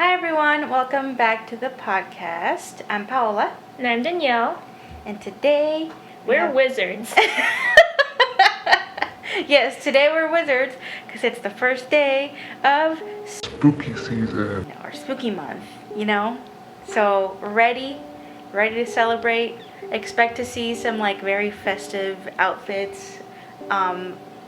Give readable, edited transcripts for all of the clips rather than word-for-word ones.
Hi everyone, welcome back to the podcast. I'm Paola. And I'm Danielle. And today we're wizards. Yes, today we're wizards because it's the first day of spooky season. Or spooky month, you know? So ready to celebrate. Expect to see some very festive outfits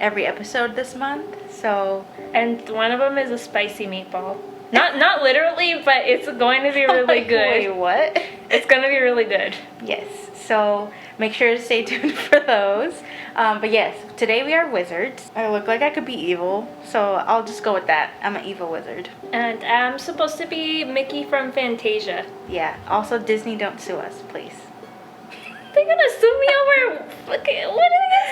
every episode this month. So, and one of them is a spicy meatball. Not literally, but it's going to be really good. Wait, what? It's going to be really good. Yes. So make sure to stay tuned for those. But yes, today we are wizards. I look like I could be evil, so I'll just go with that. I'm an evil wizard. And I'm supposed to be Mickey from Fantasia. Yeah. Also, Disney, don't sue us, please. They're gonna sue me over. What are they gonna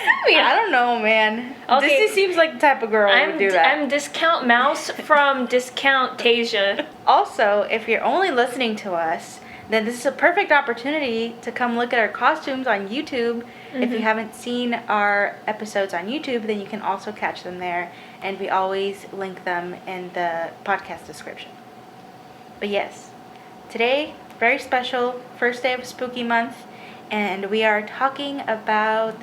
sue me? I don't know, man. Okay. Disney seems like the type of girl who would do that. I'm Discount Mouse from Discount Tasia. Also, if you're only listening to us, then this is a perfect opportunity to come look at our costumes on YouTube. Mm-hmm. If you haven't seen our episodes on YouTube, then you can also catch them there, and we always link them in the podcast description. But yes, today, very special, first day of Spooky Month, and we are talking about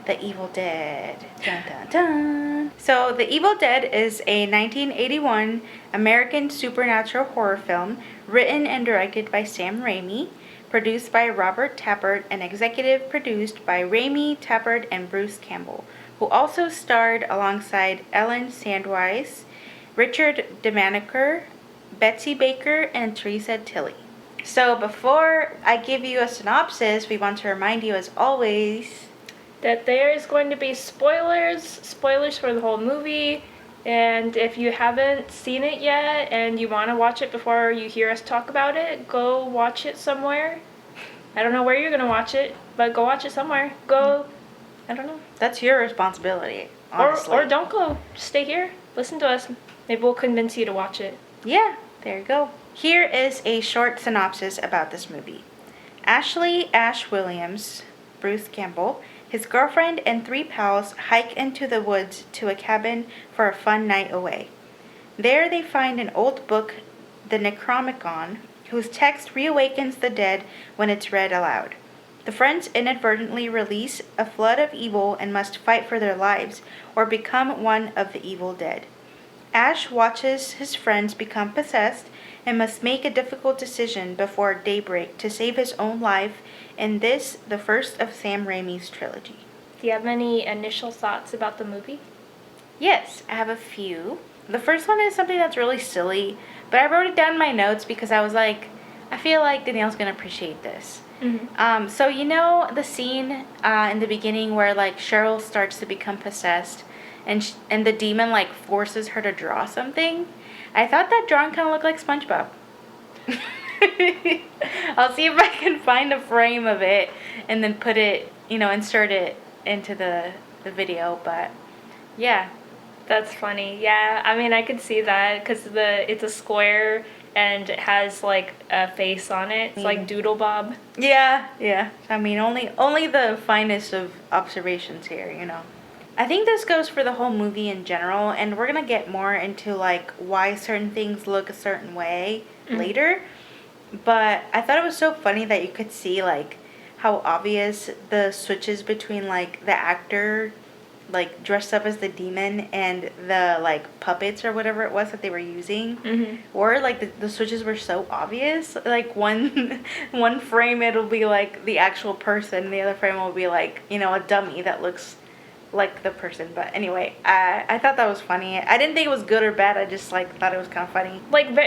The Evil Dead. Dun, dun, dun. So, The Evil Dead is a 1981 American supernatural horror film written and directed by Sam Raimi, produced by Robert Tappert, and executive produced by Raimi, Tappert, and Bruce Campbell, who also starred alongside Ellen Sandweiss, Richard DeManiker, Betsy Baker, and Teresa Tilly. So before I give you a synopsis, we want to remind you, as always, that there is going to be spoilers for the whole movie, and if you haven't seen it yet and you want to watch it before you hear us talk about it, go watch it somewhere. I don't know where you're going to watch it, but go watch it somewhere. Go, I don't know. That's your responsibility, honestly. Or don't go. Just stay here. Listen to us. Maybe we'll convince you to watch it. Yeah, there you go. Here is a short synopsis about this movie. Ashley Ash Williams, Bruce Campbell, his girlfriend, and 3 pals hike into the woods to a cabin for a fun night away. There they find an old book, the Necronomicon, whose text reawakens the dead when it's read aloud. The friends inadvertently release a flood of evil and must fight for their lives or become one of the evil dead. Ash watches his friends become possessed and must make a difficult decision before daybreak to save his own life in this, the first of Sam Raimi's trilogy. Do you have any initial thoughts about the movie? Yes, I have a few. The first one is something that's really silly, but I wrote it down in my notes because I was like, I feel like Danielle's going to appreciate this. Mm-hmm. So you know the scene in the beginning where Cheryl starts to become possessed and the demon forces her to draw something? I thought that drawing kind of looked like SpongeBob. I'll see if I can find a frame of it and then put it, insert it into the video, but yeah. That's funny. Yeah, I mean, I could see that because it's a square and it has a face on it. It's like Doodle Bob. Yeah. I mean, only the finest of observations here, I think this goes for the whole movie in general, and we're gonna get more into why certain things look a certain way later. But I thought it was so funny that you could see how obvious the switches between the actor dressed up as the demon and the puppets or whatever it was that they were using were the switches were so obvious. One frame it'll be the actual person, the other frame will be a dummy that looks like the person. But anyway, I thought that was funny. I didn't think it was good or bad. I just thought it was kind of funny.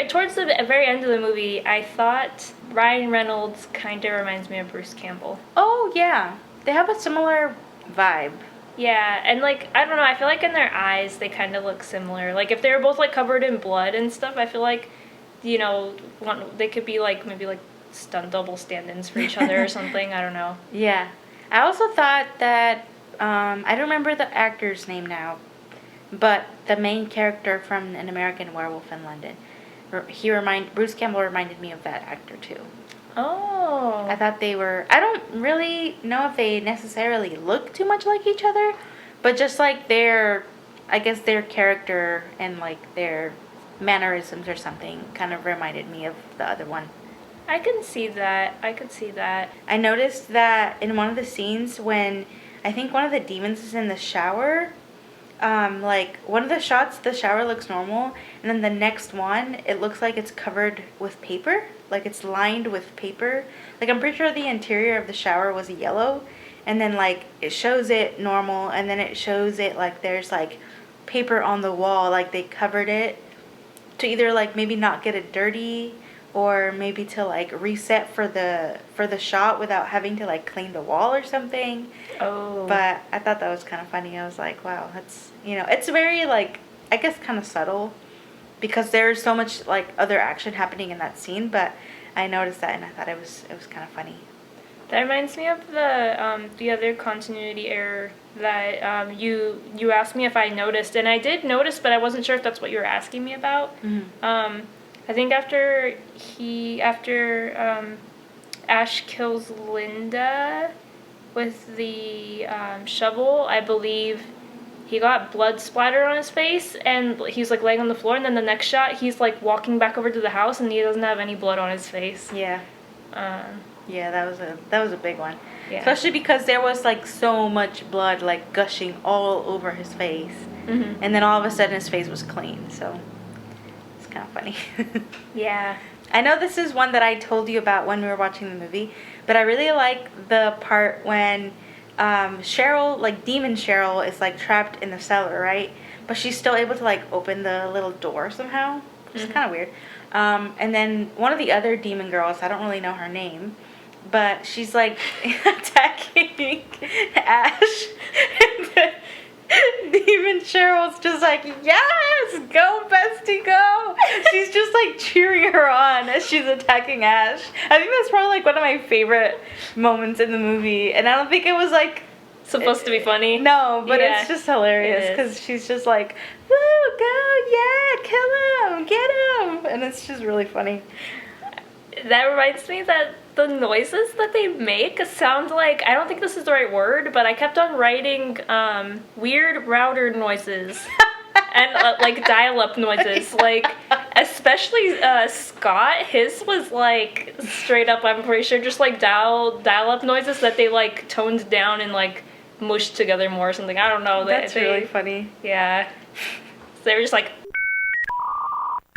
Towards the very end of the movie, I thought Ryan Reynolds kind of reminds me of Bruce Campbell. Oh yeah, they have a similar vibe. Yeah, and I don't know, I feel in their eyes they kind of look similar. If they were both covered in blood and stuff, I feel they could be maybe double stand-ins for each other or something. I don't know. Yeah, I also thought that I don't remember the actor's name now, but the main character from An American Werewolf in London, Bruce Campbell reminded me of that actor too. Oh. I thought they were, I don't really know if they necessarily look too much like each other, but just their character and their mannerisms or something kind of reminded me of the other one. I can see that. I noticed that in one of the scenes when I think one of the demons is in the shower, like one of the shots, the shower looks normal, and then the next one, it looks like it's covered with paper, like it's lined with paper. Like I'm pretty sure the interior of the shower was yellow, and then like it shows it normal, and then it shows it like there's like paper on the wall, like they covered it to either like maybe not get it dirty, or maybe to like reset for the shot without having to like clean the wall or something. Oh. But I thought that was kind of funny. I was like, wow, that's, it's very like, I guess kind of subtle, because there's so much like other action happening in that scene, but I noticed that and I thought it was kind of funny. That reminds me of the other continuity error that you asked me if I noticed, and I did notice, but I wasn't sure if that's what you were asking me about. Mm-hmm. I think after Ash kills Linda with the shovel, I believe he got blood splattered on his face, and he's like laying on the floor, and then the next shot he's like walking back over to the house, and he doesn't have any blood on his face. Yeah. Yeah, that was a big one. Yeah. Especially because there was like so much blood like gushing all over his face. Mm-hmm. And then all of a sudden his face was clean. So it's kind of funny. Yeah. I know this is one that I told you about when we were watching the movie, but I really like the part when Cheryl, like Demon Cheryl, is like trapped in the cellar, right? But she's still able to like open the little door somehow. It's kind of weird. And then one of the other demon girls, I don't really know her name, but she's like attacking Ash. And then Demon Cheryl's just like, yes, go bestie, go. She's just like cheering her on as she's attacking Ash. I think that's probably like one of my favorite moments in the movie. And I don't think it was like supposed to be funny. No, but Yeah, it's just hilarious because she's just like, woo, go, yeah, kill him, get him. And it's just really funny. That reminds me that the noises that they make sound like, I don't think this is the right word, but I kept on writing weird router noises and like dial-up noises. Like, especially Scott, his was like straight up, I'm pretty sure, just like dial-up noises that they like toned down and like mushed together more or something. I don't know. That's really funny. Yeah. So they were just like,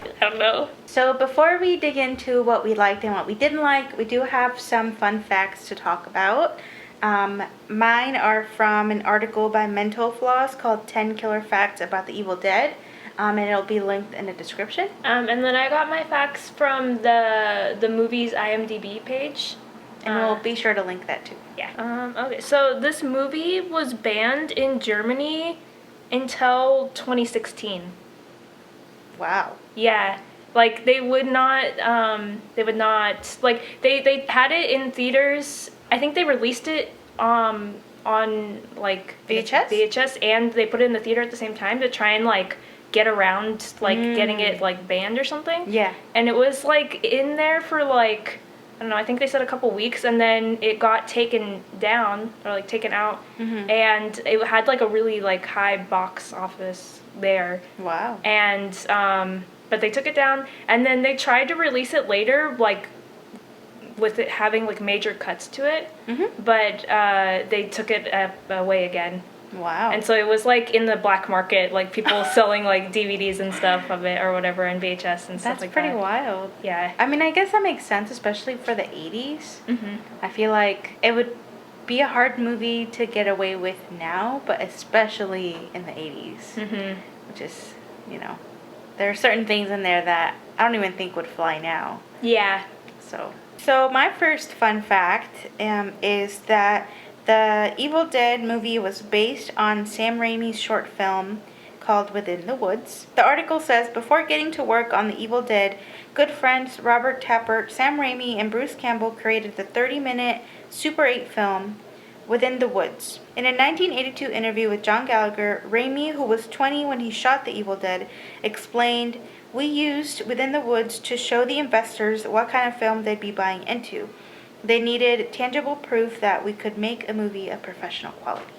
I don't know. So before we dig into what we liked and what we didn't like, we do have some fun facts to talk about. Mine are from an article by Mental Floss called 10 Killer Facts About the Evil Dead. And it'll be linked in the description. And then I got my facts from the movie's IMDb page. And we'll be sure to link that too. Yeah. Okay, so this movie was banned in Germany until 2016. Wow. Yeah. Like, they would not, like, they had it in theaters. I think they released it on, like... VHS, and they put it in the theater at the same time to try and, like, get around, like, getting it, like, banned or something. Yeah. And it was, like, in there for, like, I don't know, I think they said a couple weeks, and then it got taken down, or, like, taken out. Mm-hmm. And it had, like, a really, like, high box office there. Wow. And, but they took it down, and then they tried to release it later, like, with it having, like, major cuts to it, but they took it away again. Wow. And so it was, like, in the black market, like, people selling, like, DVDs and stuff of it or whatever, and VHS and stuff like that. That's pretty wild. Yeah. I mean, I guess that makes sense, especially for the 80s. Mm-hmm. I feel like it would be a hard movie to get away with now, but especially in the 80s. Mm-hmm. Which is, there are certain things in there that I don't even think would fly now. Yeah. So my first fun fact is that the Evil Dead movie was based on Sam Raimi's short film called Within the Woods. The article says, before getting to work on the Evil Dead, good friends Robert Tappert, Sam Raimi, and Bruce Campbell created the 30-minute Super 8 film Within the Woods. In a 1982 interview with John Gallagher, Raimi, who was 20 when he shot The Evil Dead, explained, "We used Within the Woods to show the investors what kind of film they'd be buying into. They needed tangible proof that we could make a movie of professional quality."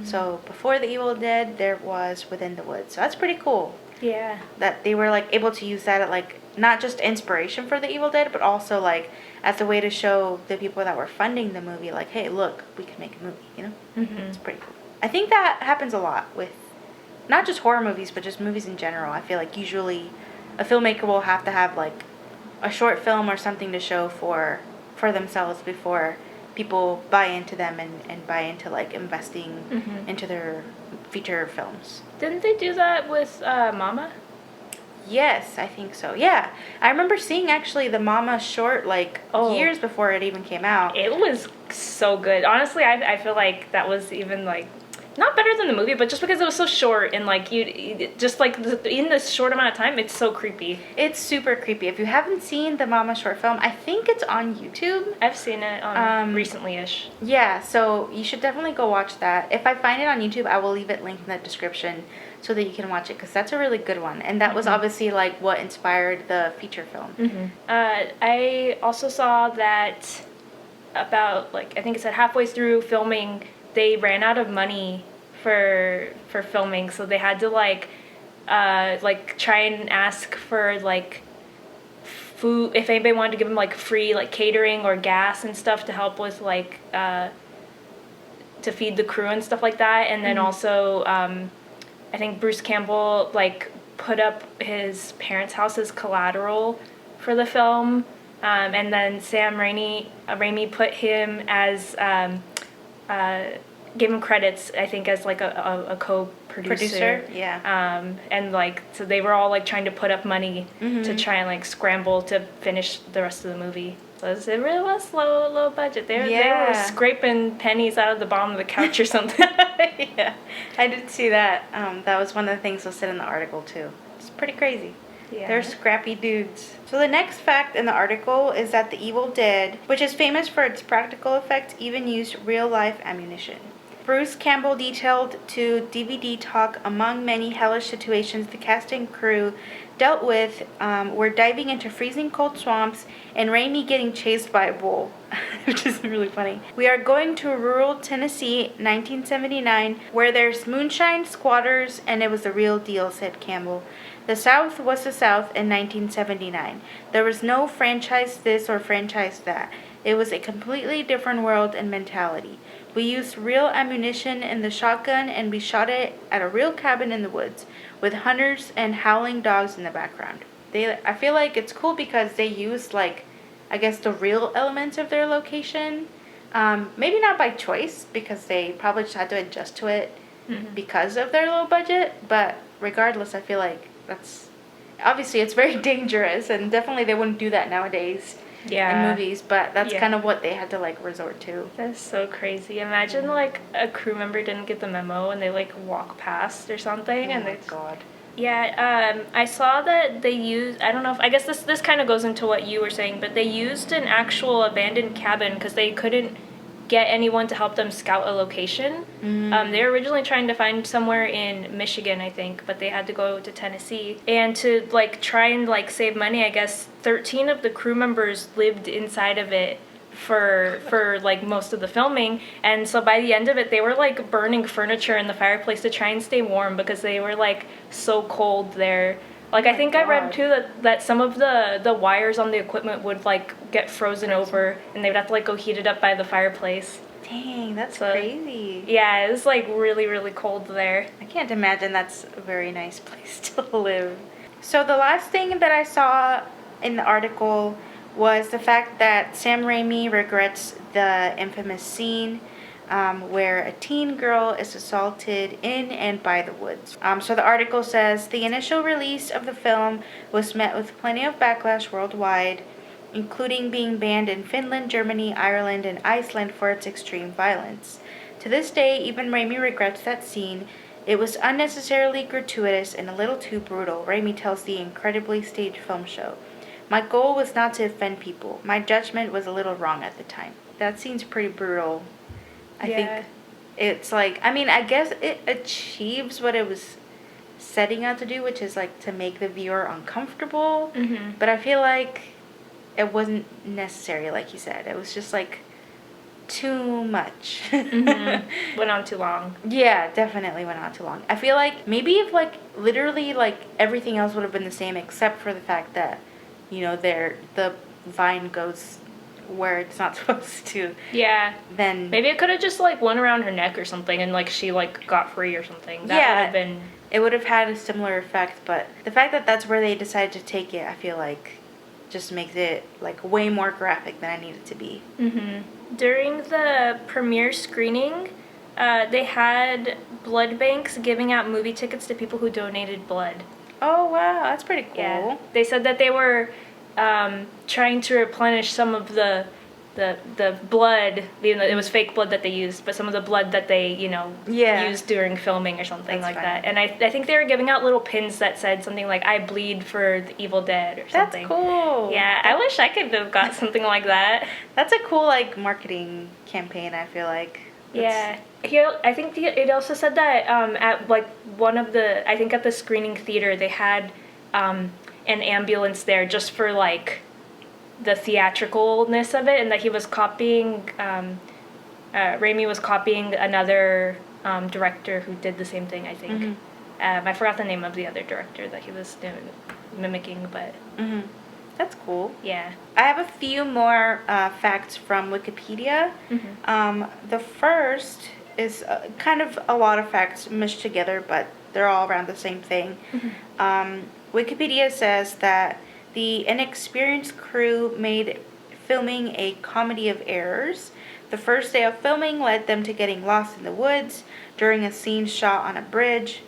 So before The Evil Dead, there was Within the Woods. So that's pretty cool. Yeah. That they were, like, able to use that at, like, not just inspiration for The Evil Dead, but also, like, as a way to show the people that were funding the movie, like, hey, look, we can make a movie, you know? Mm-hmm. It's pretty cool. I think that happens a lot with not just horror movies, but just movies in general. I feel like usually a filmmaker will have to have, like, a short film or something to show for themselves before people buy into them and buy into, like, investing into their feature films. Didn't they do that with Mama? Yes, I think so. Yeah. I remember seeing, actually, the Mama short, like, years before it even came out. It was so good. Honestly, I feel like that was even, like, not better than the movie, but just because it was so short and, like, you just, like, in this short amount of time, it's so creepy. It's super creepy. If you haven't seen the Mama short film, I think it's on YouTube. I've seen it recently-ish. Yeah, so you should definitely go watch that. If I find it on YouTube, I will leave it linked in the description so that you can watch it, because that's a really good one. And that was obviously, like, what inspired the feature film. I also saw that about, like, I think it said halfway through filming, they ran out of money for filming, so they had to, like try and ask for, like, food, if anybody wanted to give them, like, free, like, catering or gas and stuff to help with, like, to feed the crew and stuff like that. And then also I think Bruce Campbell, like, put up his parents' house as collateral for the film, and then Sam Raimi put him as gave him credits, I think, as, like, a co-producer. Yeah. And, like, so they were all, like, trying to put up money to try and, like, scramble to finish the rest of the movie. So it really was low budget. They were scraping pennies out of the bottom of the couch or something. Yeah, I did see that. That was one of the things that said in the article, too. It's pretty crazy. Yeah. They're scrappy dudes. So the next fact in the article is that The Evil Dead, which is famous for its practical effects, even used real-life ammunition. Bruce Campbell detailed to DVD Talk, among many hellish situations the cast and crew dealt with were diving into freezing cold swamps and Raimi getting chased by a bull, which is really funny. We are going to rural Tennessee, 1979, where there's moonshine, squatters, and it was the real deal, said Campbell. The South was the South in 1979. There was no franchise this or franchise that. It was a completely different world and mentality. We used real ammunition in the shotgun, and we shot it at a real cabin in the woods, with hunters and howling dogs in the background. I feel like it's cool because they used, like, I guess the real elements of their location. Maybe not by choice, because they probably just had to adjust to it because of their low budget, but regardless, I feel like obviously it's very dangerous, and definitely they wouldn't do that nowadays. In movies, but that's kind of what they had to, like, resort to. That's so crazy. Imagine, like, a crew member didn't get the memo and they, like, walk past or something. Oh my God. Yeah, I saw that they used, I don't know if, I guess this kind of goes into what you were saying, but they used an actual abandoned cabin because they couldn't get anyone to help them scout a location. They were originally trying to find somewhere in Michigan, I think, but they had to go to Tennessee. And to, like, try and, like, save money, I guess 13 of the crew members lived inside of it for like most of the filming. And so by the end of it, they were, like, burning furniture in the fireplace to try and stay warm because they were, like, so cold there. Like, I think I read, too, that some of the wires on the equipment would, like, get frozen over, and they would have to, like, go heat it up by the fireplace. Dang, that's crazy. Yeah, it was, like, really, really cold there. I can't imagine that's a very nice place to live. So the last thing that I saw in the article was the fact that Sam Raimi regrets the infamous scene where a teen girl is assaulted in and by the woods. So the article says, the initial release of the film was met with plenty of backlash worldwide, including being banned in Finland, Germany, Ireland, and Iceland for its extreme violence. To this day, even Raimi regrets that scene. It was unnecessarily gratuitous and a little too brutal, Raimi tells the incredibly staged film show. My goal was not to offend people. My judgment was a little wrong at the time. That scene's pretty brutal. I think it's like, I mean, I guess it achieves what it was setting out to do, which is, like, to make the viewer uncomfortable. But I feel like it wasn't necessary, like you said. It was just, like, too much. Went on too long. Yeah, definitely went on too long. I feel like maybe if like literally like everything else would have been the same except for the fact that, you know, the vine goes where it's not supposed to. Yeah. Then maybe it could have just like went around her neck or something and like she like got free or something. That would have been. It would have had a similar effect, but the fact that that's where they decided to take it, I feel like, just makes it like way more graphic than I need it to be. During the premiere screening, they had blood banks giving out movie tickets to people who donated blood. Oh wow, that's pretty cool. Yeah. They said that they were trying to replenish some of the blood, even though it was fake blood that they used, but some of the blood that they, used during filming or something that. And I think they were giving out little pins that said something like, I bleed for the Evil Dead or something. That's cool. Yeah, I wish I could have got something like that. That's a cool, like, marketing campaign, I feel like. Yeah. I think it also said that at, like, I think at the screening theater, they had an ambulance there just for, like, the theatricalness of it, and that he was copying, Raimi was copying another director who did the same thing, I think. I forgot the name of the other director that he was mimicking, but... That's cool. Yeah. I have a few more facts from Wikipedia. The first is kind of a lot of facts meshed together, but they're all around the same thing. Wikipedia says that the inexperienced crew made filming a comedy of errors. The first day of filming led them to getting lost in the woods during a scene shot on a bridge.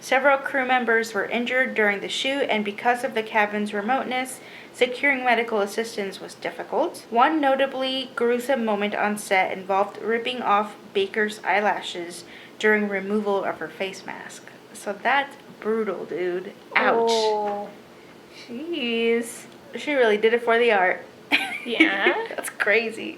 Several crew members were injured during the shoot, and because of the cabin's remoteness, securing medical assistance was difficult. One notably gruesome moment on set involved ripping off Baker's eyelashes during removal of her face mask. So that's brutal, dude. Ouch. Oh. Jeez. She really did it for the art. Yeah. That's crazy.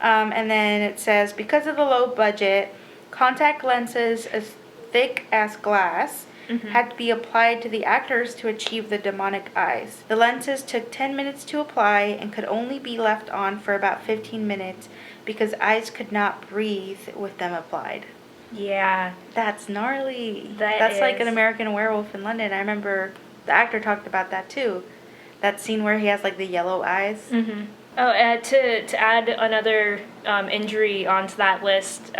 And then it says, because of the low budget, contact lenses as thick as glass had to be applied to the actors to achieve the demonic eyes. The lenses took 10 minutes to apply and could only be left on for about 15 minutes because eyes could not breathe with them applied. Yeah. That's gnarly. That's like an American Werewolf in London. I remember the actor talked about that too. That scene where he has like the yellow eyes. Oh, to add another injury onto that list,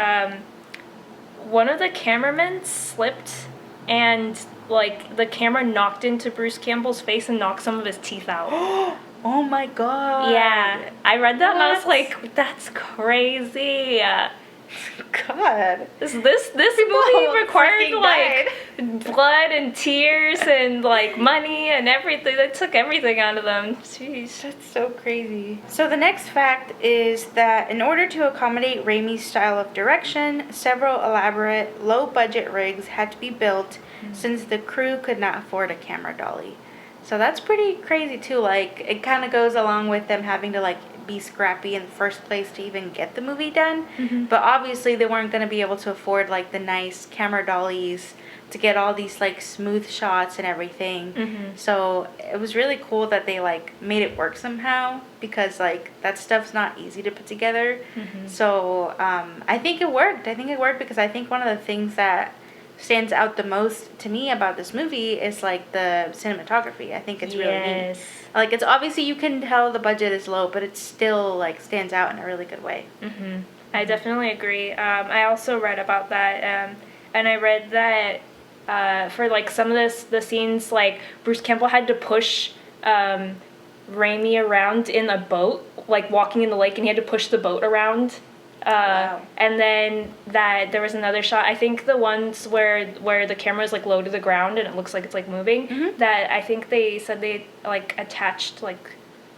one of the cameramen slipped and like the camera knocked into Bruce Campbell's face and knocked some of his teeth out. Oh my god. Yeah, I read that and I was like, that's crazy. God. This movie required like blood and tears and like money and everything. They took everything out of them. Jeez. That's so crazy. So the next fact is that in order to accommodate Raimi's style of direction, several elaborate low-budget rigs had to be built since the crew could not afford a camera dolly. So that's pretty crazy too. Like, it kind of goes along with them having to like be scrappy in the first place to even get the movie done. But obviously they weren't going to be able to afford like the nice camera dollies to get all these like smooth shots and everything. So it was really cool that they like made it work somehow, because like that stuff's not easy to put together. So I think it worked. Because I think one of the things that stands out the most to me about this movie is like the cinematography. I think it's really neat. Like, it's obviously, you can tell the budget is low, but it still like stands out in a really good way. I definitely agree. I also read about that, and I read that for like some of the scenes, like Bruce Campbell had to push Raimi around in a boat, like walking in the lake, and he had to push the boat around. Wow. And then that there was another shot, I think the ones where the camera is like low to the ground and it looks like it's like moving, that I think they said they like attached like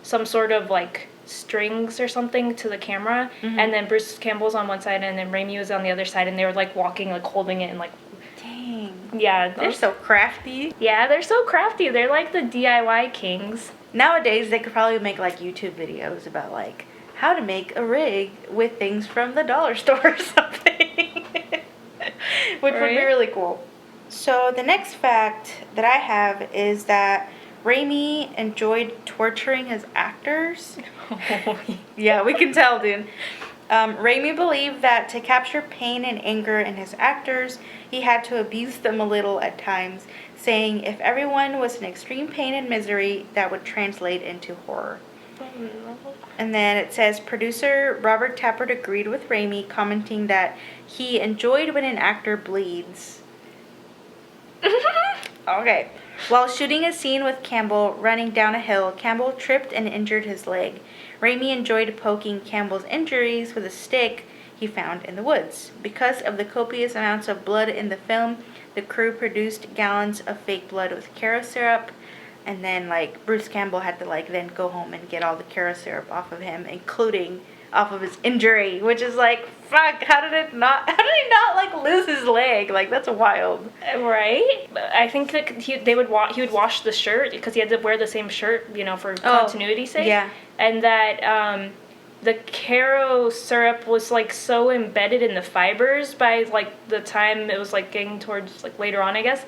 some sort of like strings or something to the camera, and then Bruce Campbell's on one side and then Raimi was on the other side, and they were like walking, like holding it and like, dang. Yeah, They're so crafty. Yeah, they're so crafty. They're like the DIY kings. Nowadays they could probably make like YouTube videos about like how to make a rig with things from the dollar store or something. Which would be really cool. So the next fact that I have is that Raimi enjoyed torturing his actors. Yeah, we can tell, dude. Raimi believed that to capture pain and anger in his actors, he had to abuse them a little at times, saying if everyone was in extreme pain and misery, that would translate into horror. And then it says, producer Robert Tappert agreed with Raimi, commenting that he enjoyed when an actor bleeds. Okay. While shooting a scene with Campbell running down a hill, Campbell tripped and injured his leg. Raimi enjoyed poking Campbell's injuries with a stick he found in the woods. Because of the copious amounts of blood in the film, the crew produced gallons of fake blood with Caro syrup. And then, Bruce Campbell had to, then go home and get all the Caro syrup off of him, including off of his injury, which is fuck, how did he not lose his leg? That's wild. Right? I think that he would wash the shirt because he had to wear the same shirt, for continuity's sake. Yeah. And that the Caro syrup was so embedded in the fibers by the time it was getting towards later on, I guess.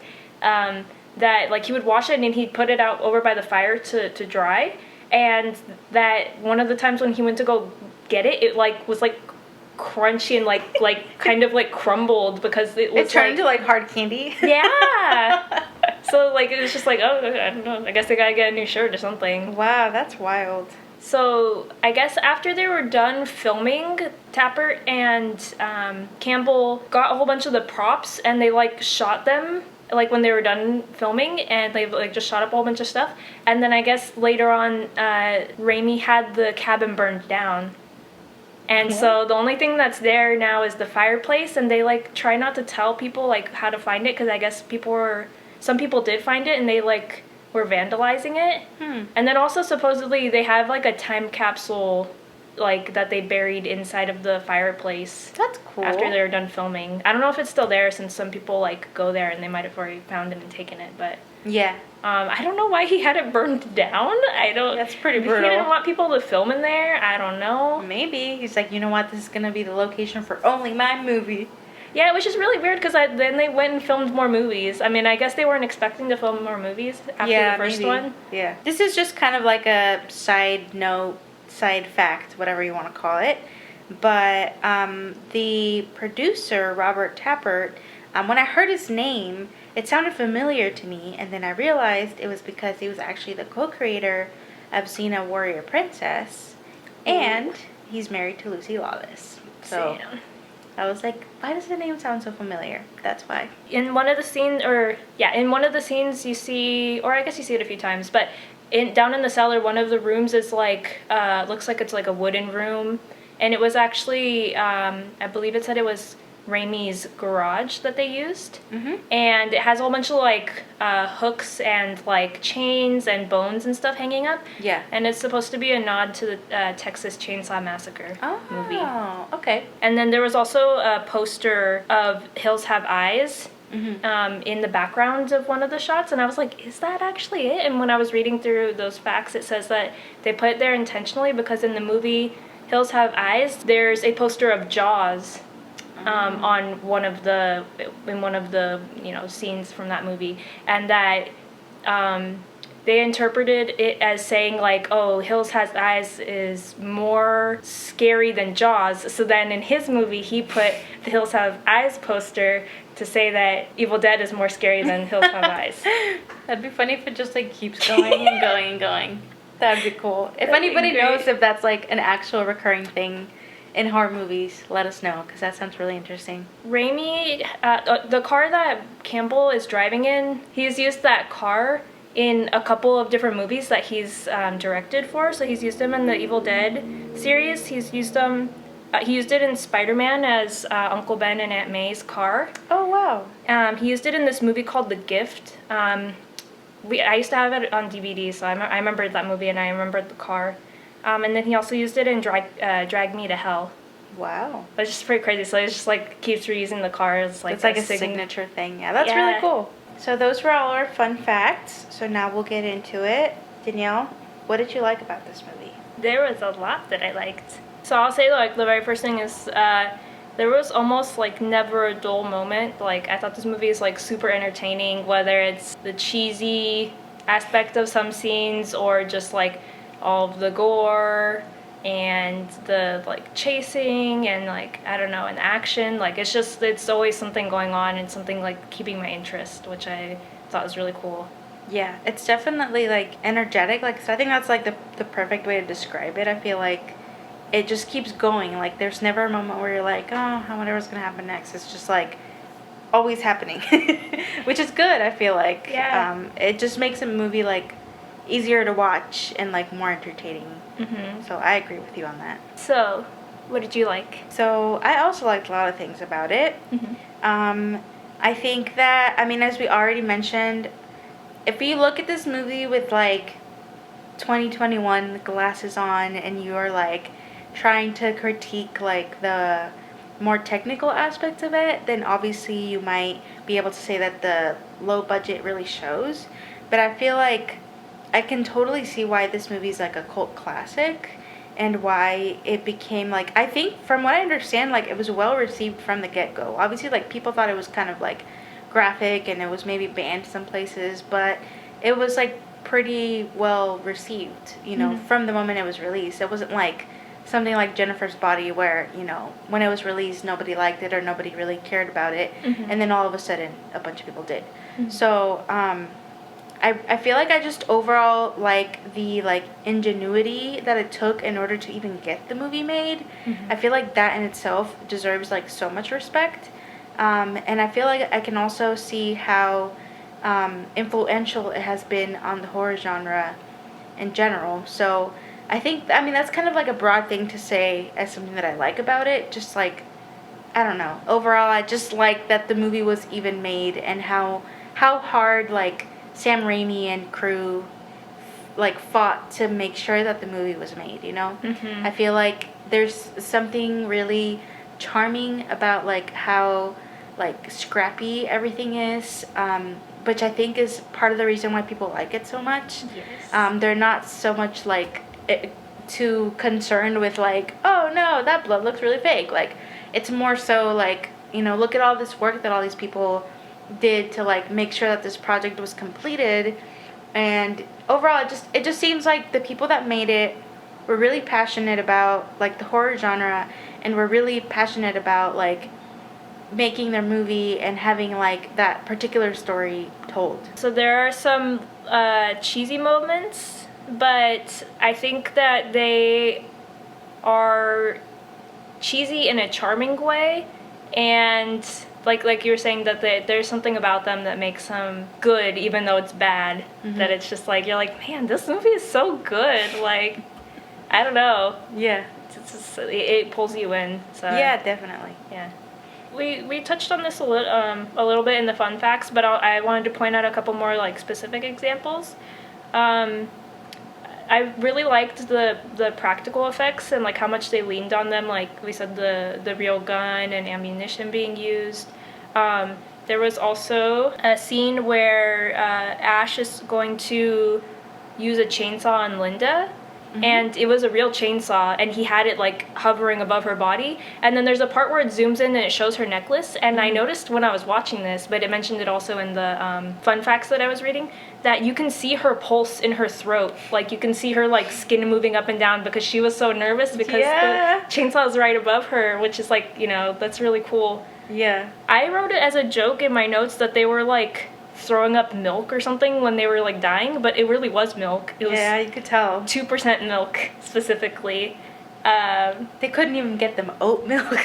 That he would wash it and then he'd put it out over by the fire to dry, and that one of the times when he went to go get it, it was crunchy and kind of crumbled because it was turned to hard candy. Yeah. So it was just oh, I don't know, I guess they gotta get a new shirt or something. Wow, that's wild. So I guess after they were done filming, Tappert and Campbell got a whole bunch of the props and they shot them when they were done filming, and they just shot up a whole bunch of stuff. And then I guess later on, Raimi had the cabin burned down. And so the only thing that's there now is the fireplace, and they try not to tell people how to find it, because I guess some people did find it and they were vandalizing it. And then also supposedly they have a time capsule that they buried inside of the fireplace. That's cool. After they were done filming. I don't know if it's still there, since some people go there and they might have already found it and taken it, but yeah. I don't know why he had it burned down. That's pretty brutal. He didn't want people to film in there. I don't know. Maybe he's you know what, this is gonna be the location for only my movie. Yeah, which is really weird because then they went and filmed more movies. I mean, I guess they weren't expecting to film more movies after the first one. Yeah. This is just kind of a side note, side fact, whatever you want to call it. But the producer, Robert Tappert, when I heard his name, it sounded familiar to me. And then I realized it was because he was actually the co-creator of Xena Warrior Princess. And he's married to Lucy Lawless. So I was why does the name sound so familiar? That's why. In one of the scenes you see, or I guess you see it a few times, but down in the cellar, one of the rooms is looks like it's a wooden room, and it was actually, I believe it said it was Raimi's garage that they used, and it has a whole bunch of hooks and chains and bones and stuff hanging up. Yeah. And it's supposed to be a nod to the Texas Chainsaw Massacre movie. Oh, okay. And then there was also a poster of Hills Have Eyes in the background of one of the shots, and I was is that actually it? And when I was reading through those facts, it says that they put it there intentionally because in the movie Hills Have Eyes, there's a poster of Jaws on one of the scenes from that movie, and that they interpreted it as saying oh, Hills Has Eyes is more scary than Jaws. So then in his movie he put the Hills Have Eyes poster to say that Evil Dead is more scary than Hills Have Eyes. That'd be funny if it just keeps going and going and going. That'd be cool. If anybody knows if that's an actual recurring thing in horror movies, let us know, because that sounds really interesting. Raimi, the car that Campbell is driving in, he's used that car in a couple of different movies that he's directed for. So he's used them in the Evil Dead series. He's used them. He used it in Spider-Man as Uncle Ben and Aunt May's car. Oh wow. He used it in this movie called The Gift. I used to have it on DVD, so I remembered that movie and I remembered the car. And then he also used it in Drag Me to Hell. Wow. It's just pretty crazy. So it's just keeps reusing the car as it's a signature thing. Yeah, that's really cool. So those were all our fun facts. So now we'll get into it. Danielle, what did you like about this movie? There was a lot that I liked. So I'll say the very first thing is there was almost never a dull moment. I thought this movie is super entertaining, whether it's the cheesy aspect of some scenes or just all of the gore and the like chasing and like I don't know, and action, like it's always something going on and something like keeping my interest, which I thought was really cool. Yeah, it's definitely like energetic. Like, so I think that's like the perfect way to describe it. I feel like it just keeps going. Like, there's never a moment where you're like, oh, I wonder what's gonna happen next. It's just like always happening, which is good. I feel like it just makes a movie like easier to watch and like more entertaining. So I agree with you on that. So, what did you like? So I also liked a lot of things about it. I think that, I mean, as we already mentioned, if you look at this movie with like 2021 glasses on and you're like trying to critique like the more technical aspects of it, then obviously you might be able to say that the low budget really shows. But I feel like I can totally see why this movie is like a cult classic and why it became like, I think from what I understand, like it was well received from the get-go. Obviously, like people thought it was kind of like graphic and it was maybe banned some places, but it was like pretty well received, you know, from the moment it was released. It wasn't like something like Jennifer's Body where, you know, when it was released nobody liked it or nobody really cared about it, and then all of a sudden a bunch of people did. So I feel like I just overall like the like ingenuity that it took in order to even get the movie made. I feel like that in itself deserves like so much respect, and I feel like I can also see how influential it has been on the horror genre in general. So I think, I mean, that's kind of like a broad thing to say as something that I like about it. Just like, I don't know. Overall, I just like that the movie was even made and how hard like Sam Raimi and crew like fought to make sure that the movie was made, you know? I feel like there's something really charming about like how like scrappy everything is, which I think is part of the reason why people like it so much. They're not so much like too concerned with like, oh no, that blood looks really fake. Like, it's more so like, you know, look at all this work that all these people did to like make sure that this project was completed. And overall it just seems like the people that made it were really passionate about like the horror genre and were really passionate about like making their movie and having like that particular story told. So there are some cheesy moments, but I think that they are cheesy in a charming way, and like you were saying that there's something about them that makes them good even though it's bad. That it's just like you're like, man, this movie is so good. Like, I don't know. Yeah. It pulls you in. So yeah, definitely. Yeah. We touched on this a little bit in the fun facts, but I wanted to point out a couple more like specific examples. I really liked the practical effects and like how much they leaned on them. Like we said, the real gun and ammunition being used. There was also a scene where Ash is going to use a chainsaw on Linda. And it was a real chainsaw, and he had it like hovering above her body. And then there's a part where it zooms in and it shows her necklace. And I noticed when I was watching this, but it mentioned it also in the fun facts that I was reading, that you can see her pulse in her throat. Like you can see her like skin moving up and down because she was so nervous because the chainsaw is right above her, which is like, you know, that's really cool. Yeah. I wrote it as a joke in my notes that they were like throwing up milk or something when they were like dying, but it really was milk. It was you could tell. 2% milk specifically. They couldn't even get them oat milk.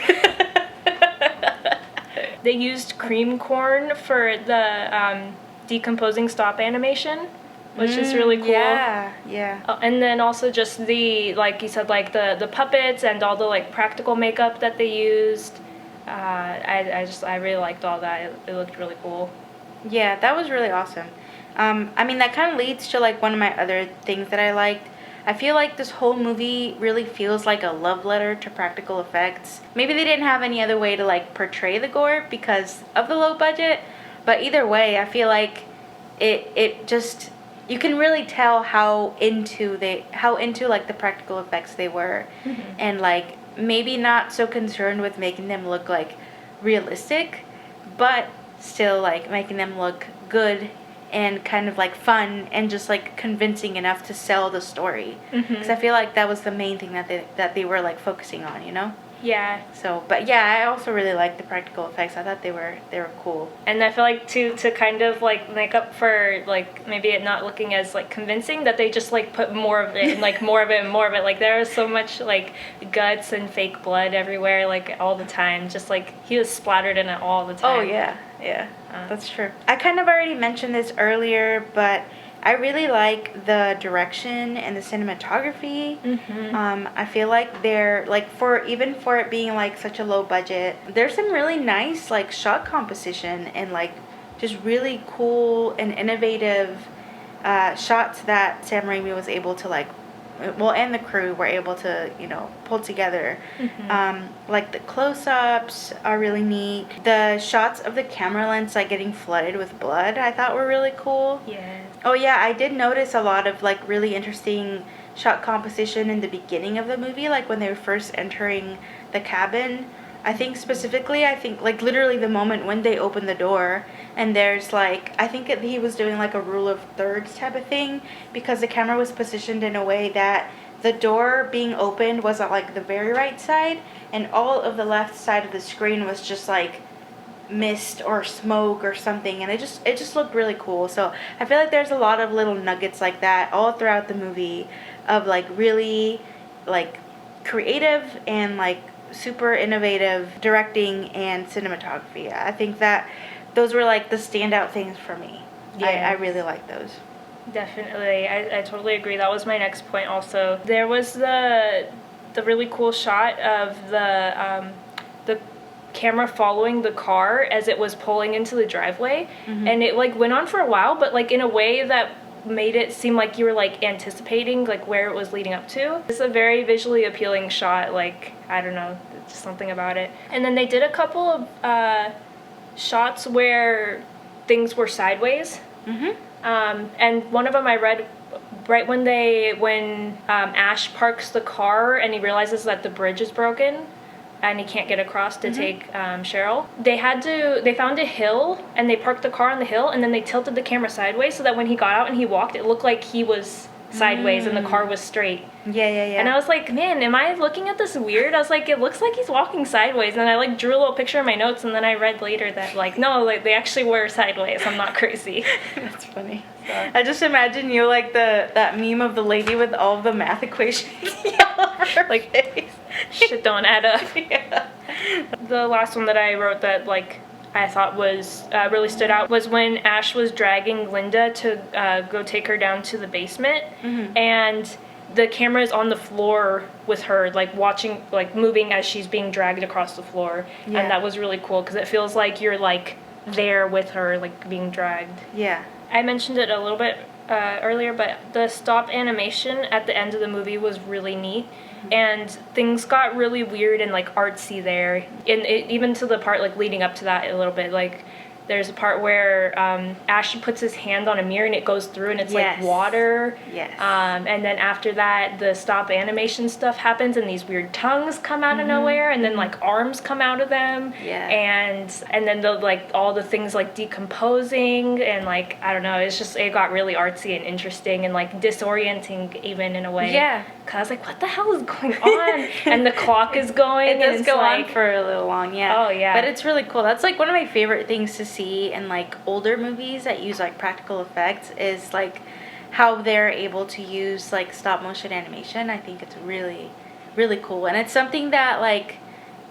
They used cream corn for the decomposing stop animation, which is really cool. Yeah. And then also just the, like you said, like the puppets and all the like practical makeup that they used. I really liked all that. It looked really cool. Yeah, that was really awesome. I mean, that kind of leads to like one of my other things that I liked. I feel like this whole movie really feels like a love letter to practical effects. Maybe they didn't have any other way to like portray the gore because of the low budget, but either way, I feel like it just, you can really tell how into like the practical effects they were, and like maybe not so concerned with making them look like realistic, but still like making them look good and kind of like fun and just like convincing enough to sell the story. Because I feel like that was the main thing that they were like focusing on, you know? Yeah. So, but yeah, I also really liked the practical effects. I thought they were cool. And I feel like to kind of like make up for like maybe it not looking as like convincing, that they just like put more of it and like more of it and more of it. Like there was so much like guts and fake blood everywhere, like all the time. Just like he was splattered in it all the time. Oh yeah, that's true. I kind of already mentioned this earlier, but I really like the direction and the cinematography. I feel like they're like for it being like such a low budget, there's some really nice like shot composition and like just really cool and innovative shots that Sam Raimi was able to like, well, and the crew were able to, you know, pull together. Like the close-ups are really neat. The shots of the camera lens like getting flooded with blood I thought were really cool. Yeah. Oh yeah, I did notice a lot of like really interesting shot composition in the beginning of the movie, like when they were first entering the cabin. I think like literally the moment when they open the door and there's like, I think he was doing like a rule of thirds type of thing, because the camera was positioned in a way that the door being opened was at like the very right side and all of the left side of the screen was just like mist or smoke or something, and it just looked really cool. So I feel like there's a lot of little nuggets like that all throughout the movie of like really like creative and like super innovative directing and cinematography. I think that those were like the standout things for me. I really like those. Definitely. I totally agree. That was my next point also. There was the really cool shot of the camera following the car as it was pulling into the driveway, and it like went on for a while, but like in a way that made it seem like you were like anticipating like where it was leading up to. It's a very visually appealing shot, like I don't know, just something about it. And then they did a couple of shots where things were sideways, and one of them I read right when Ash parks the car and he realizes that the bridge is broken and he can't get across to take Cheryl. They found a hill and they parked the car on the hill, and then they tilted the camera sideways so that when he got out and he walked, it looked like he was sideways and the car was straight. Yeah. And I was like, man, am I looking at this weird? I was like, it looks like he's walking sideways. And I like drew a little picture in my notes, and then I read later that like, no, like they actually were sideways. I'm not crazy. That's funny. So. I just imagine you like that meme of the lady with all of the math equations all over her like face. Shit don't add up. Yeah. The last one that I wrote that like I thought was really stood out was when Ash was dragging Linda to go take her down to the basement, and the camera is on the floor with her, like watching, like moving as she's being dragged across the floor, and that was really cool because it feels like you're like there with her, like being dragged. Yeah. I mentioned it a little bit earlier, but the stop animation at the end of the movie was really neat. And things got really weird and like artsy there, and even to the part like leading up to that a little bit. Like there's a part where Ash puts his hand on a mirror and it goes through and it's like water. Yes. And then after that, the stop animation stuff happens and these weird tongues come out of nowhere, and then like arms come out of them. Yeah. And then the like all the things like decomposing, and like I don't know, it got really artsy and interesting and like disorienting even in a way. Yeah. Cause I was like, what the hell is going on? And the clock is going. It does and go like, on for a little long, yeah. Oh, yeah. But it's really cool. That's like one of my favorite things to see in like older movies that use like practical effects is like how they're able to use like stop motion animation. I think it's really, really cool. And it's something that like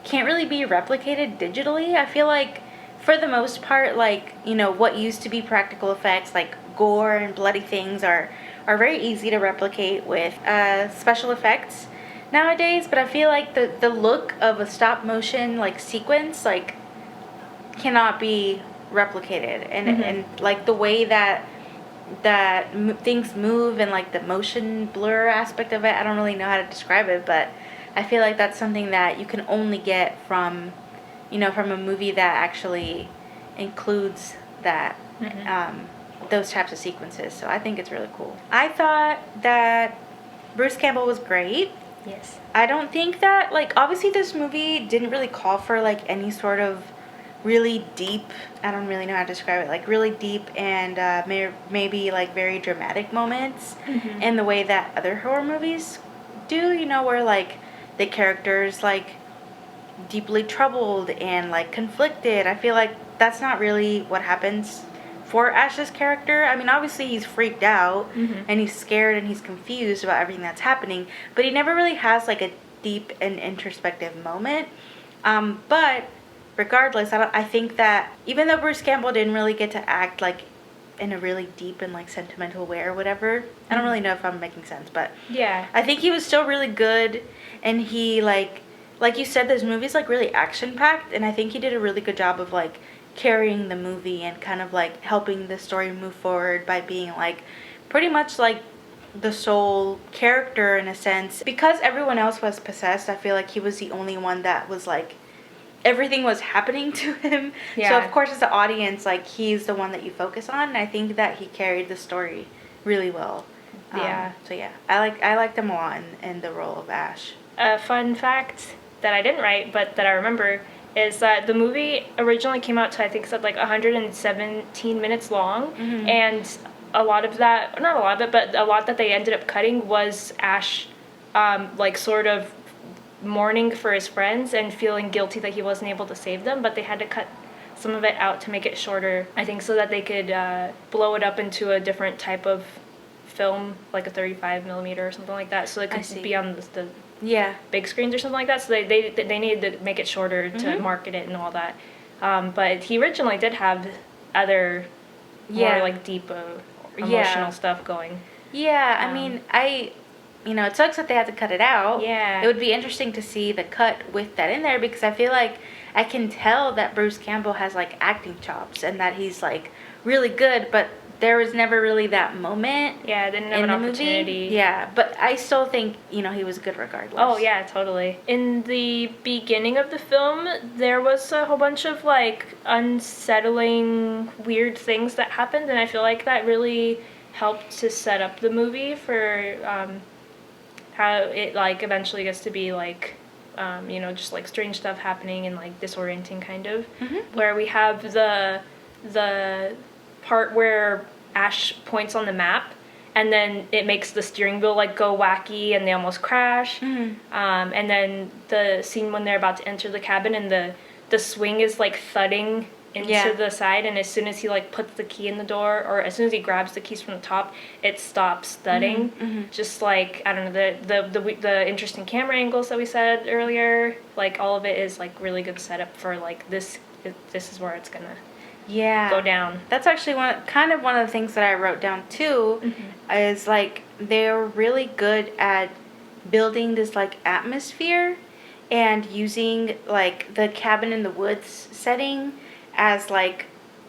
can't really be replicated digitally. I feel like for the most part, like, you know, what used to be practical effects like gore and bloody things are very easy to replicate with special effects nowadays, but I feel like the look of a stop motion like sequence like cannot be replicated, and like the way that things move and like the motion blur aspect of it, I don't really know how to describe it, but I feel like that's something that you can only get from, you know, from a movie that actually includes that those types of sequences. So I think it's really cool. I thought that Bruce Campbell was great. Yes. I don't think that, like, obviously this movie didn't really call for like any sort of really deep. I don't really know how to describe it. Like really deep and maybe like very dramatic moments in the way that other horror movies do. You know, where like the characters like deeply troubled and like conflicted. I feel like that's not really what happens for Ash's character. I mean, obviously he's freaked out and he's scared and he's confused about everything that's happening, but he never really has like a deep and introspective moment. But regardless, I think that even though Bruce Campbell didn't really get to act like in a really deep and like sentimental way or whatever, I don't really know if I'm making sense, but Yeah. I think he was still really good, and he like you said, this movie's like really action packed, and I think he did a really good job of like carrying the movie and kind of like helping the story move forward by being like pretty much like the sole character in a sense. Because everyone else was possessed, I feel like he was the only one that was like everything was happening to him. Yeah. So of course as the audience, like he's the one that you focus on, and I think that he carried the story really well. Yeah. So yeah, I liked him a lot in the role of Ash. A fun fact that I didn't write, but that I remember, is that the movie originally came out to, I think, said like 117 minutes long, and a lot of that, not a lot of it, but a lot that they ended up cutting was Ash, like sort of mourning for his friends and feeling guilty that he wasn't able to save them, but they had to cut some of it out to make it shorter, I think, so that they could blow it up into a different type of film, like a 35 millimeter or something like that, so it could be on the big screens or something like that. So they needed to make it shorter to market it and all that. But he originally did have other more like deep emotional stuff going. Yeah, I mean, it sucks that they had to cut it out. Yeah. It would be interesting to see the cut with that in there, because I feel like I can tell that Bruce Campbell has like acting chops and that he's like really good, but there was never really that moment. Yeah, didn't have an opportunity. Movie. Yeah, but I still think, he was good regardless. Oh, yeah, totally. In the beginning of the film, there was a whole bunch of, like, unsettling, weird things that happened, and I feel like that really helped to set up the movie for how it, like, eventually gets to be, like, just, like, strange stuff happening and, like, disorienting, kind of. Where we have the part where Ash points on the map, and then it makes the steering wheel like go wacky and they almost crash. And then the scene when they're about to enter the cabin and the swing is like thudding into the side, and as soon as he like puts the key in the door, or as soon as he grabs the keys from the top, it stops thudding. Just like, I don't know, the interesting camera angles that we said earlier, like all of it is like really good setup for like this is where it's gonna go down. That's actually one of the things that I wrote down too, is like they're really good at building this like atmosphere and using like the cabin in the woods setting as like,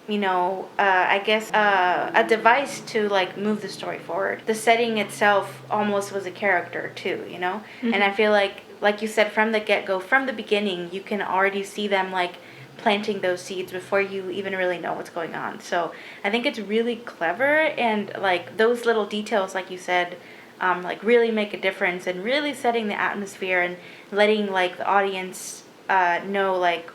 I guess a device to like move the story forward. The setting itself almost was a character too, and I feel like you said, from the get-go, from the beginning, you can already see them like planting those seeds before you even really know what's going on. So I think it's really clever, and like those little details, like you said, like really make a difference, and really setting the atmosphere and letting like the audience know, like,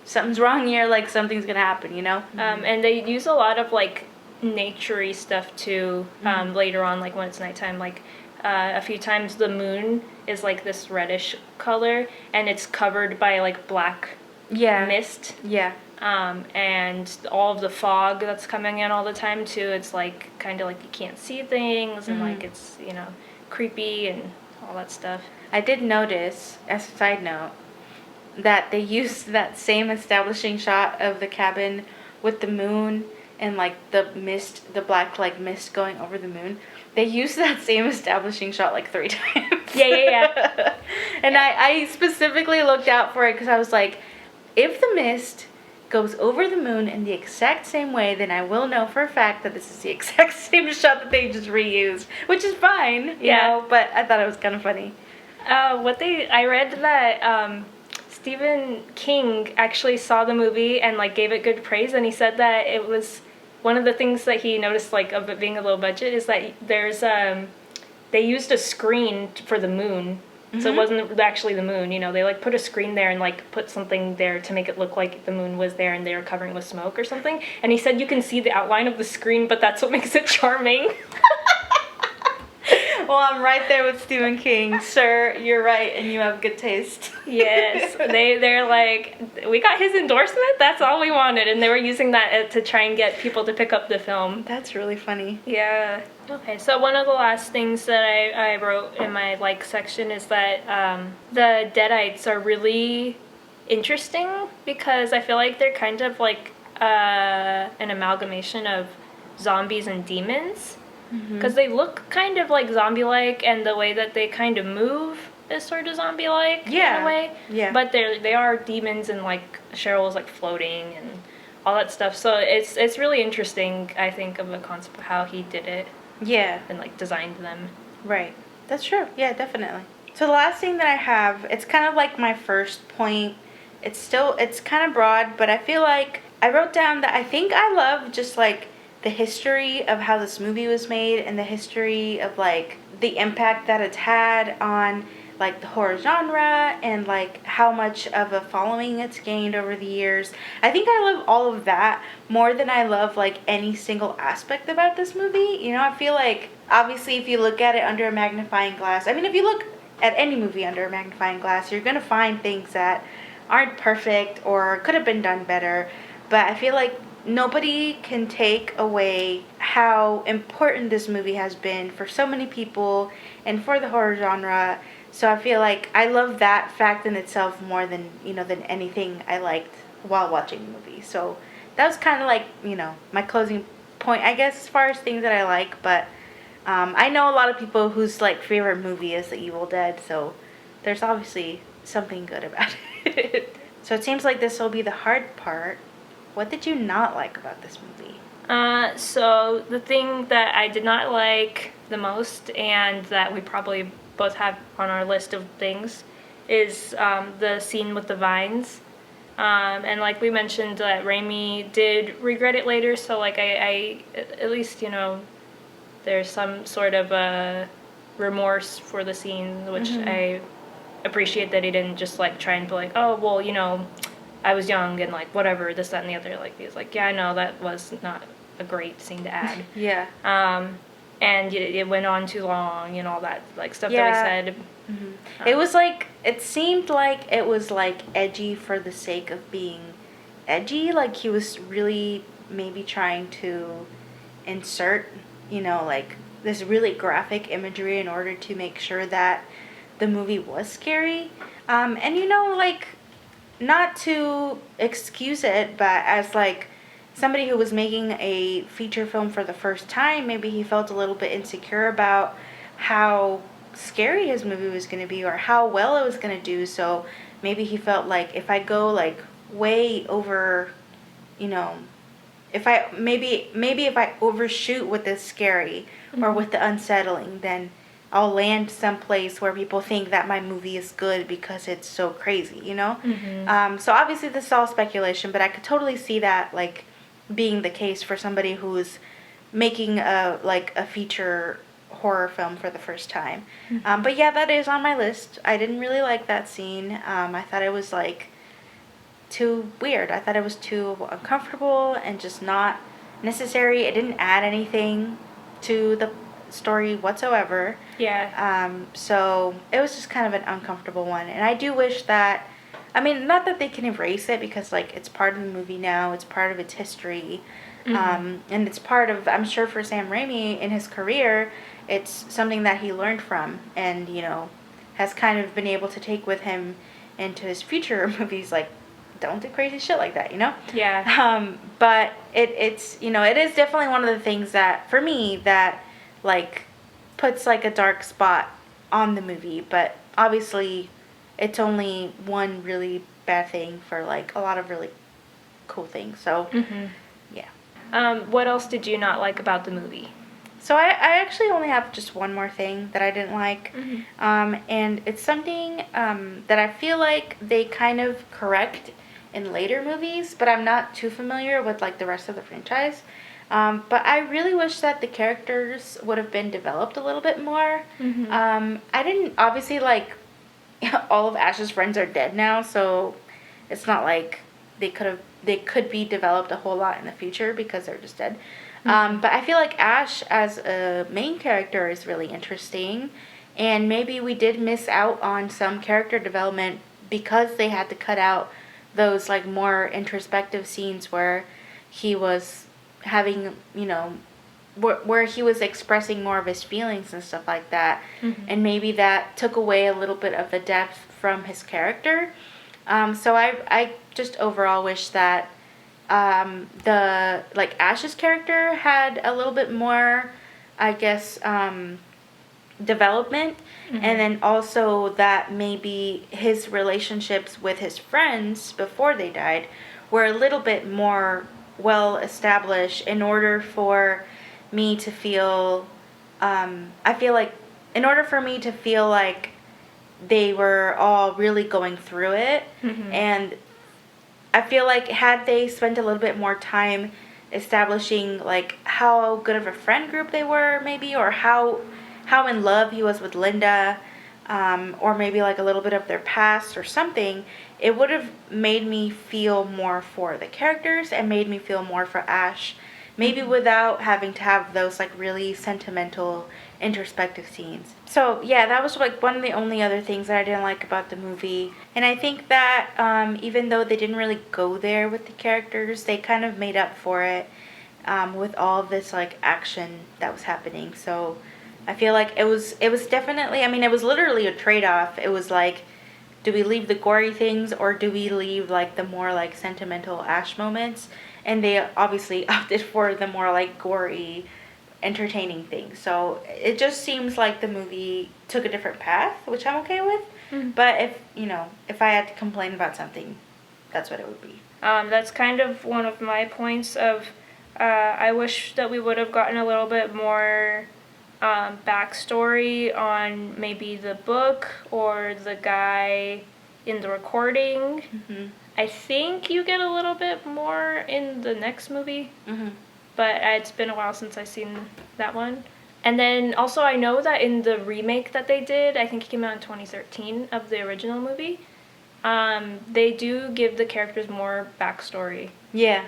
something's wrong here, like something's gonna happen, And they use a lot of like nature-y stuff too, later on, like when it's nighttime, like a few times the moon is like this reddish color and it's covered by like black mist. And all of the fog that's coming in all the time too, it's like kind of like you can't see things, and like it's, creepy and all that stuff. I did notice, as a side note, that they used that same establishing shot of the cabin with the moon and like the mist, the black like mist going over the moon. They used that same establishing shot like 3 times. Yeah. And I specifically looked out for it because I was like, if the mist goes over the moon in the exact same way, then I will know for a fact that this is the exact same shot that they just reused, which is fine, you know, but I thought it was kind of funny. I read that Stephen King actually saw the movie and like gave it good praise, and he said that it was one of the things that he noticed, like, of it being a low budget, is that there's they used a screen for the moon So it wasn't actually the moon, you know, they like put a screen there and like put something there to make it look like the moon was there and they were covering with smoke or something. And he said you can see the outline of the screen, but that's what makes it charming. Well, I'm right there with Stephen King. Sir, you're right, and you have good taste. Yes, they're like, we got his endorsement, that's all we wanted, and they were using that to try and get people to pick up the film. That's really funny. Yeah. Okay, so one of the last things that I wrote in my like section is that the Deadites are really interesting because I feel like they're kind of like an amalgamation of zombies and demons. Because they look kind of like zombie-like, and the way that they kind of move is sort of zombie-like in a way. Yeah. But they are demons, and like Cheryl's like floating and all that stuff. So it's really interesting, I think, of the concept of how he did it. Yeah. And like designed them. Right. That's true. Yeah, definitely. So the last thing that I have, it's kind of like my first point. It's kind of broad, but I feel like I wrote down that I think I love just like the history of how this movie was made and the history of like the impact that it's had on like the horror genre and like how much of a following it's gained over the years. I think I love all of that more than I love like any single aspect about this movie. You know, I feel like obviously if you look at it under a magnifying glass, I mean if you look at any movie under a magnifying glass, you're gonna find things that aren't perfect or could have been done better. But I feel like nobody can take away how important this movie has been for so many people and for the horror genre. So I feel like I love that fact in itself more than, you know, than anything I liked while watching the movie. So that was kind of like, you know, my closing point, I guess, as far as things that I like. But I know a lot of people whose like favorite movie is The Evil Dead. So there's obviously something good about it. So it seems like this will be the hard part. What did you not like about this movie? So the thing that I did not like the most, and that we probably both have on our list of things, is the scene with the vines. And like we mentioned, that Raimi did regret it later, so like I at least, you know, there's some sort of a remorse for the scene, which I appreciate that he didn't just like try and be like, oh, well, you know, I was young and like whatever, this, that, and the other. Like he's like, yeah, I know that was not a great scene to add. Yeah. And it went on too long and all that like stuff that I said. It was like, it seemed like it was like edgy for the sake of being edgy. Like he was really maybe trying to insert, you know, like this really graphic imagery in order to make sure that the movie was scary. And you know, like, not to excuse it, but as like somebody who was making a feature film for the first time, maybe he felt a little bit insecure about how scary his movie was going to be or how well it was going to do. So maybe he felt like if I go like way over, you know, if I maybe if I overshoot with the scary or with the unsettling, then I'll land someplace where people think that my movie is good because it's so crazy, you know? So obviously this is all speculation, but I could totally see that, like, being the case for somebody who's making a feature horror film for the first time. But yeah, that is on my list. I didn't really like that scene. I thought it was, like, too weird. I thought it was too uncomfortable and just not necessary. It didn't add anything to the story whatsoever. So it was just kind of an uncomfortable one, and I do wish that, I mean, not that they can erase it because like it's part of the movie now, it's part of its history, and it's part of, I'm sure for Sam Raimi in his career, it's something that he learned from and, you know, has kind of been able to take with him into his future movies, like don't do crazy shit like that, you know? But it's, you know, it is definitely one of the things that, for me, that like puts like a dark spot on the movie, but obviously it's only one really bad thing for like a lot of really cool things. So yeah. What else did you not like about the movie? So I actually only have just one more thing that I didn't like, and it's something that I feel like they kind of correct in later movies, but I'm not too familiar with like the rest of the franchise. But I really wish that the characters would have been developed a little bit more. I didn't, obviously, like, all of Ash's friends are dead now, so it's not like they could be developed a whole lot in the future because they're just dead. But I feel like Ash as a main character is really interesting, and maybe we did miss out on some character development because they had to cut out those like more introspective scenes where he was having, where he was expressing more of his feelings and stuff like that. And maybe that took away a little bit of the depth from his character. So I just overall wish that the like Ash's character had a little bit more, I guess, development, and then also that maybe his relationships with his friends before they died were a little bit more well established in order for me to feel I feel like in order for me to feel like they were all really going through it. And I feel like had they spent a little bit more time establishing like how good of a friend group they were, maybe, or how in love he was with Linda, or maybe like a little bit of their past or something, it would have made me feel more for the characters and made me feel more for Ash, maybe without having to have those like really sentimental introspective scenes. So yeah, that was like one of the only other things that I didn't like about the movie. And I think that even though they didn't really go there with the characters, they kind of made up for it with all of this like action that was happening. So I feel like it was definitely, I mean, it was literally a trade-off. It was like, do we leave the gory things or do we leave like the more like sentimental Ash moments? And they obviously opted for the more like gory, entertaining things. So it just seems like the movie took a different path, which I'm okay with. But if I had to complain about something, that's what it would be. That's kind of one of my points of I wish that we would have gotten a little bit more backstory on maybe the book or the guy in the recording. I think you get a little bit more in the next movie, but it's been a while since I've seen that one. And then also I know that in the remake that they did, I think it came out in 2013 of the original movie, they do give the characters more backstory. Yeah.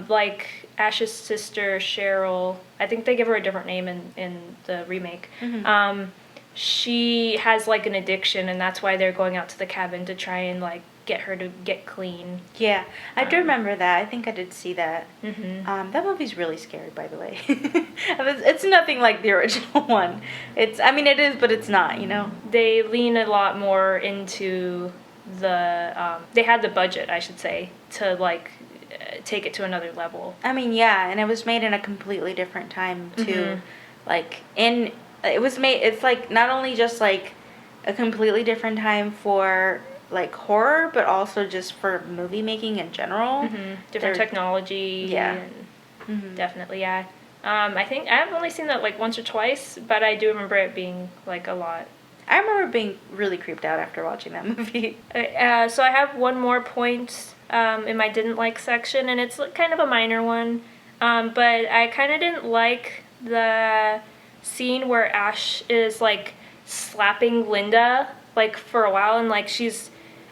Like Ash's sister, Cheryl, I think they give her a different name in the remake. She has like an addiction, and that's why they're going out to the cabin to try and like get her to get clean. Yeah, I do remember that. I think I did see that. That movie's really scary, by the way. It's nothing like the original one. It is, but it's not, They lean a lot more into the, they had the budget, I should say, to like take it to another level. I mean, yeah, and it was made in a completely different time, too. It's like not only just like a completely different time for like horror, but also just for movie making in general. Different technology. Yeah. Definitely, yeah. I think I've only seen that like once or twice, but I do remember it being like a lot. I remember being really creeped out after watching that movie. So I have one more point in my didn't like section, and it's kind of a minor one, but I kind of didn't like the scene where Ash is like slapping Linda like for a while, and like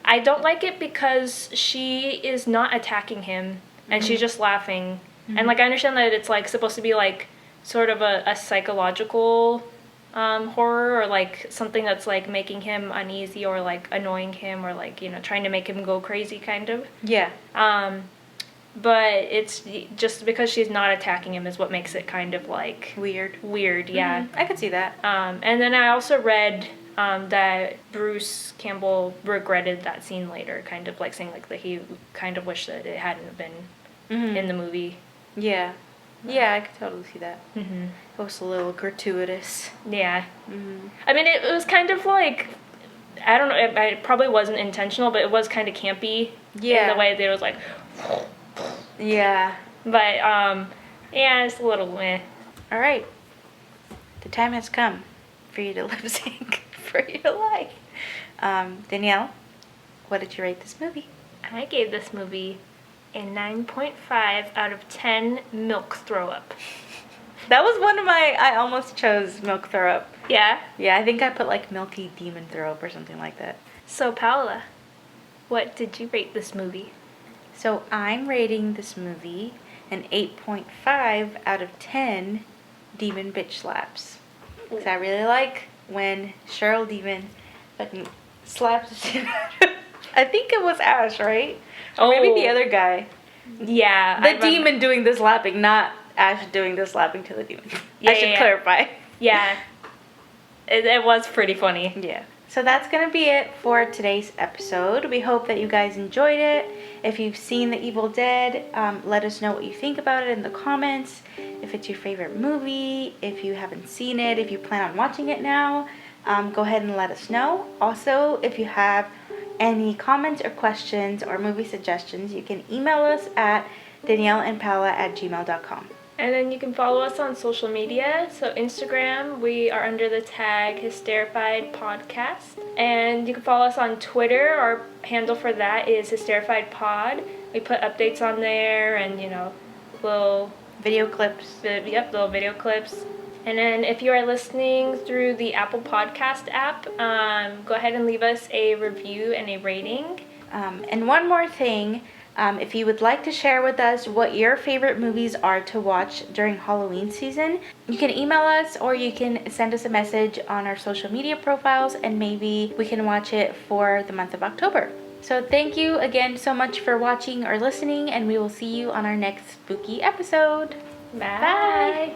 I don't like it because she is not attacking him and she's just laughing. And like I understand that it's like supposed to be like sort of a psychological horror, or like something that's like making him uneasy or like annoying him or like trying to make him go crazy kind of. Yeah. But it's just because she's not attacking him is what makes it kind of like weird, yeah. I could see that. And then I also read that Bruce Campbell regretted that scene later, kind of like saying like that he kind of wished that it hadn't been in the movie. Yeah. Yeah, I could totally see that. It was a little gratuitous. Yeah. I mean, it was kind of like, I don't know, it probably wasn't intentional, but it was kind of campy. Yeah. In the way that it was like... Yeah. But, yeah, it's a little meh. All right. The time has come for you to lip sync for your life. Danielle, what did you rate this movie? I gave this movie a 9.5 out of 10 milk throw up. That was one of I almost chose milk throw up. Yeah. Yeah, I think I put like milky demon throat or something like that. So, Paola, what did you rate this movie? So I'm rating this movie an 8.5 out of 10 demon bitch slaps. Because I really like when Cheryl Demon fucking slaps the shit out of I think it was Ash, right? Or maybe the other guy. Yeah. The demon doing the slapping, not Ash doing the slapping to the demon. Yeah, I should clarify. Yeah. It was pretty funny. Yeah. So that's going to be it for today's episode. We hope that you guys enjoyed it. If you've seen The Evil Dead, let us know what you think about it in the comments. If it's your favorite movie, if you haven't seen it, if you plan on watching it now, go ahead and let us know. Also, if you have any comments or questions or movie suggestions, you can email us at danielleandpaola@gmail.com. And then you can follow us on social media. So Instagram, we are under the tag hysterrifiedpodcast. And you can follow us on Twitter. Our handle for that is hysterrifiedpod. We put updates on there and, little Video clips. little video clips. And then if you are listening through the Apple Podcast app, go ahead and leave us a review and a rating. And one more thing. If you would like to share with us what your favorite movies are to watch during Halloween season, you can email us or you can send us a message on our social media profiles and maybe we can watch it for the month of October. So thank you again so much for watching or listening, and we will see you on our next spooky episode. Bye.